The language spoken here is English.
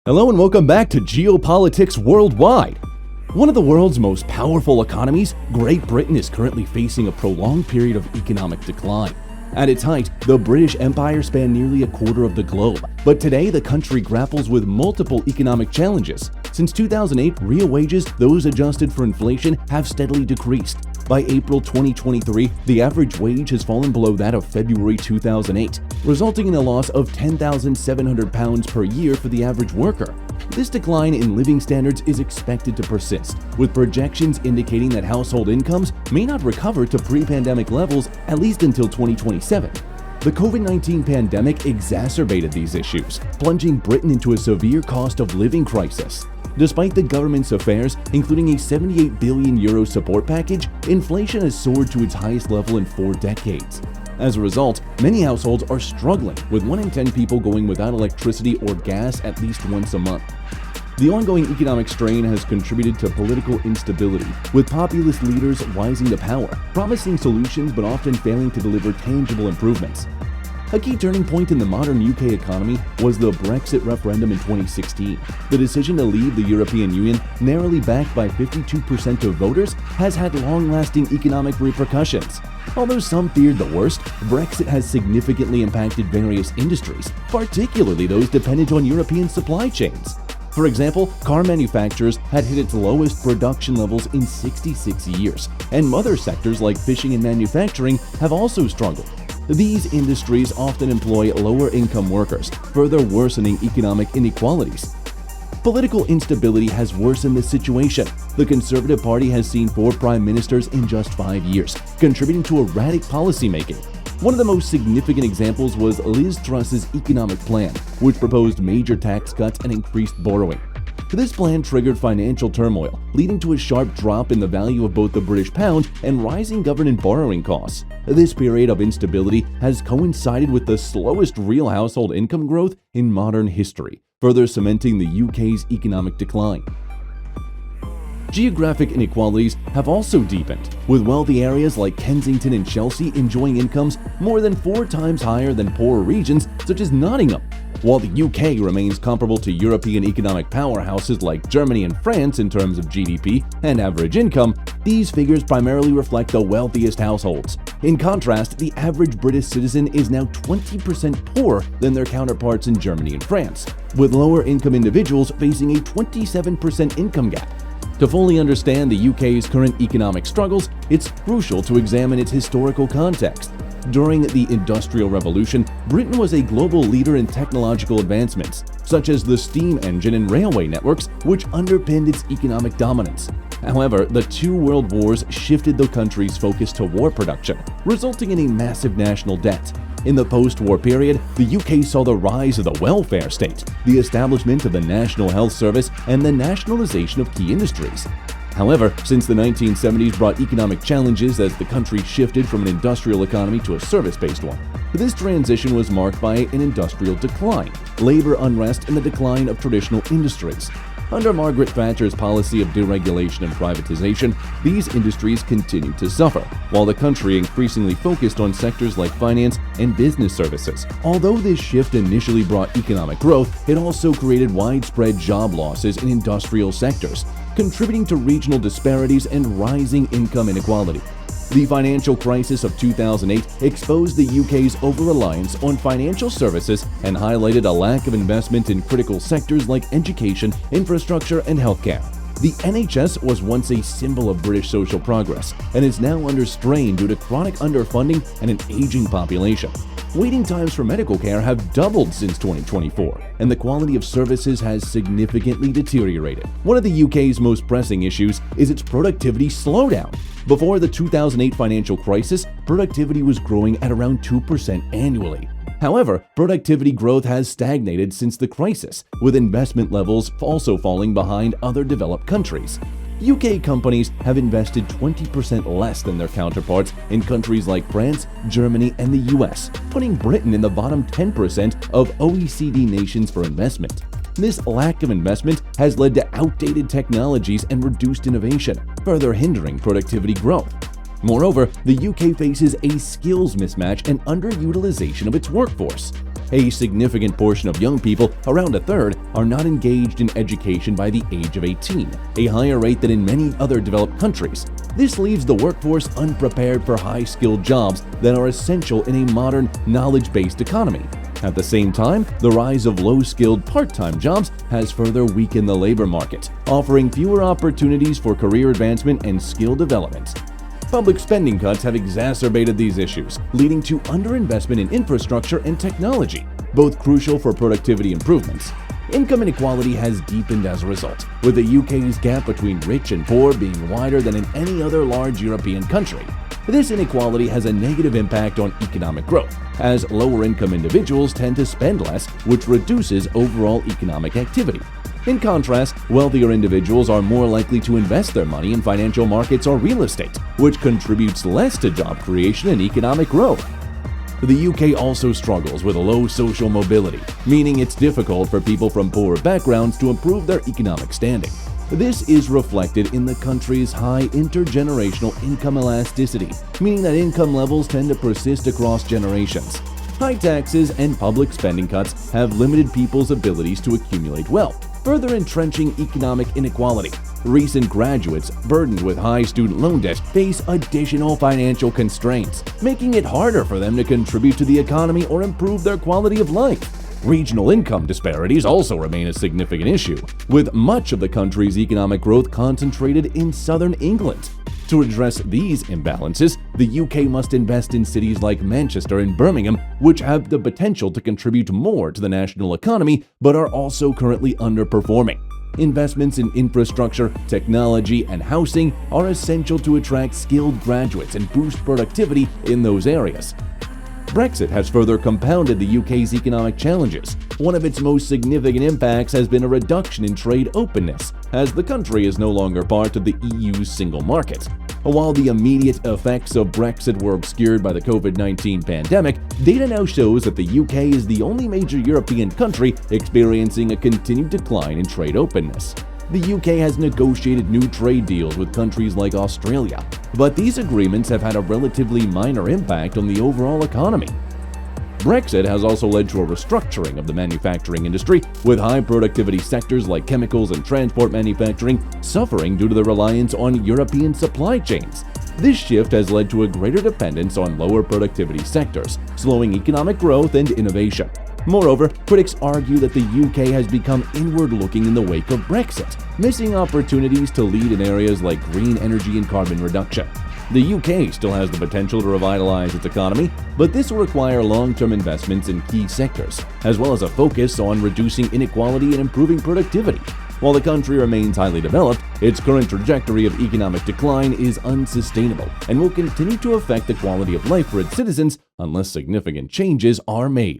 Hello and welcome back to Geopolitics Worldwide. One of the world's most powerful economies, Great Britain is currently facing a prolonged period of economic decline. At its height, the British Empire spanned nearly a quarter of the globe, but today the country grapples with multiple economic challenges. Since 2008, real wages, those adjusted for inflation, have steadily decreased. By April 2023, the average wage has fallen below that of February 2008, resulting in a loss of £10,700 per year for the average worker. This decline in living standards is expected to persist, with projections indicating that household incomes may not recover to pre-pandemic levels at least until 2027. The COVID-19 pandemic exacerbated these issues, plunging Britain into a severe cost of living crisis. Despite the government's affairs, including a €78 billion support package, inflation has soared to its highest level in 4 decades. As a result, many households are struggling, with 1 in 10 people going without electricity or gas at least once a month. The ongoing economic strain has contributed to political instability, with populist leaders rising to power, promising solutions but often failing to deliver tangible improvements. A key turning point in the modern UK economy was the Brexit referendum in 2016. The decision to leave the European Union, narrowly backed by 52% of voters, has had long-lasting economic repercussions. Although some feared the worst, Brexit has significantly impacted various industries, particularly those dependent on European supply chains. For example, car manufacturers had hit its lowest production levels in 66 years, and other sectors like fishing and manufacturing have also struggled. These industries often employ lower-income workers, further worsening economic inequalities. Political instability has worsened the situation. The Conservative Party has seen 4 prime ministers in just 5 years, contributing to erratic policymaking. One of the most significant examples was Liz Truss's economic plan, which proposed major tax cuts and increased borrowing. This plan triggered financial turmoil, leading to a sharp drop in the value of both the British pound and rising government borrowing costs. This period of instability has coincided with the slowest real household income growth in modern history, further cementing the UK's economic decline. Geographic inequalities have also deepened, with wealthy areas like Kensington and Chelsea enjoying incomes more than 4 times higher than poorer regions such as Nottingham. While the UK remains comparable to European economic powerhouses like Germany and France in terms of GDP and average income, these figures primarily reflect the wealthiest households. In contrast, the average British citizen is now 20% poorer than their counterparts in Germany and France, with lower-income individuals facing a 27% income gap. To fully understand the UK's current economic struggles, it's crucial to examine its historical context. During the Industrial Revolution, Britain was a global leader in technological advancements, such as the steam engine and railway networks, which underpinned its economic dominance. However, the 2 world wars shifted the country's focus to war production, resulting in a massive national debt. In the post-war period, the UK saw the rise of the welfare state, the establishment of the National Health Service, and the nationalization of key industries. However, since the 1970s brought economic challenges as the country shifted from an industrial economy to a service-based one. This transition was marked by an industrial decline, labor unrest, and the decline of traditional industries. Under Margaret Thatcher's policy of deregulation and privatization, these industries continued to suffer, while the country increasingly focused on sectors like finance and business services. Although this shift initially brought economic growth, it also created widespread job losses in industrial sectors, contributing to regional disparities and rising income inequality. The financial crisis of 2008 exposed the UK's over-reliance on financial services and highlighted a lack of investment in critical sectors like education, infrastructure, and healthcare. The NHS was once a symbol of British social progress and is now under strain due to chronic underfunding and an aging population. Waiting times for medical care have doubled since 2024, and the quality of services has significantly deteriorated. One of the UK's most pressing issues is its productivity slowdown. Before the 2008 financial crisis, productivity was growing at around 2% annually. However, productivity growth has stagnated since the crisis, with investment levels also falling behind other developed countries. UK companies have invested 20% less than their counterparts in countries like France, Germany, and the US, putting Britain in the bottom 10% of OECD nations for investment. This lack of investment has led to outdated technologies and reduced innovation, further hindering productivity growth. Moreover, the UK faces a skills mismatch and underutilization of its workforce. A significant portion of young people, around a third, are not engaged in education by the age of 18, a higher rate than in many other developed countries. This leaves the workforce unprepared for high-skilled jobs that are essential in a modern, knowledge-based economy. At the same time, the rise of low-skilled part-time jobs has further weakened the labor market, offering fewer opportunities for career advancement and skill development. Public spending cuts have exacerbated these issues, leading to underinvestment in infrastructure and technology, both crucial for productivity improvements. Income inequality has deepened as a result, with the UK's gap between rich and poor being wider than in any other large European country. This inequality has a negative impact on economic growth, as lower-income individuals tend to spend less, which reduces overall economic activity. In contrast, wealthier individuals are more likely to invest their money in financial markets or real estate, which contributes less to job creation and economic growth. The UK also struggles with low social mobility, meaning it's difficult for people from poorer backgrounds to improve their economic standing. This is reflected in the country's high intergenerational income elasticity, meaning that income levels tend to persist across generations. High taxes and public spending cuts have limited people's abilities to accumulate wealth, further entrenching economic inequality. Recent graduates burdened with high student loan debt face additional financial constraints, making it harder for them to contribute to the economy or improve their quality of life. Regional income disparities also remain a significant issue, with much of the country's economic growth concentrated in southern England. To address these imbalances, the UK must invest in cities like Manchester and Birmingham, which have the potential to contribute more to the national economy but are also currently underperforming. Investments in infrastructure, technology, and housing are essential to attract skilled graduates and boost productivity in those areas. Brexit has further compounded the UK's economic challenges. One of its most significant impacts has been a reduction in trade openness, as the country is no longer part of the EU's single market. While the immediate effects of Brexit were obscured by the COVID-19 pandemic, data now shows that the UK is the only major European country experiencing a continued decline in trade openness. The UK has negotiated new trade deals with countries like Australia, but these agreements have had a relatively minor impact on the overall economy. Brexit has also led to a restructuring of the manufacturing industry, with high productivity sectors like chemicals and transport manufacturing suffering due to the reliance on European supply chains. This shift has led to a greater dependence on lower productivity sectors, slowing economic growth and innovation. Moreover, critics argue that the UK has become inward-looking in the wake of Brexit, missing opportunities to lead in areas like green energy and carbon reduction. The UK still has the potential to revitalize its economy, but this will require long-term investments in key sectors, as well as a focus on reducing inequality and improving productivity. While the country remains highly developed, its current trajectory of economic decline is unsustainable and will continue to affect the quality of life for its citizens unless significant changes are made.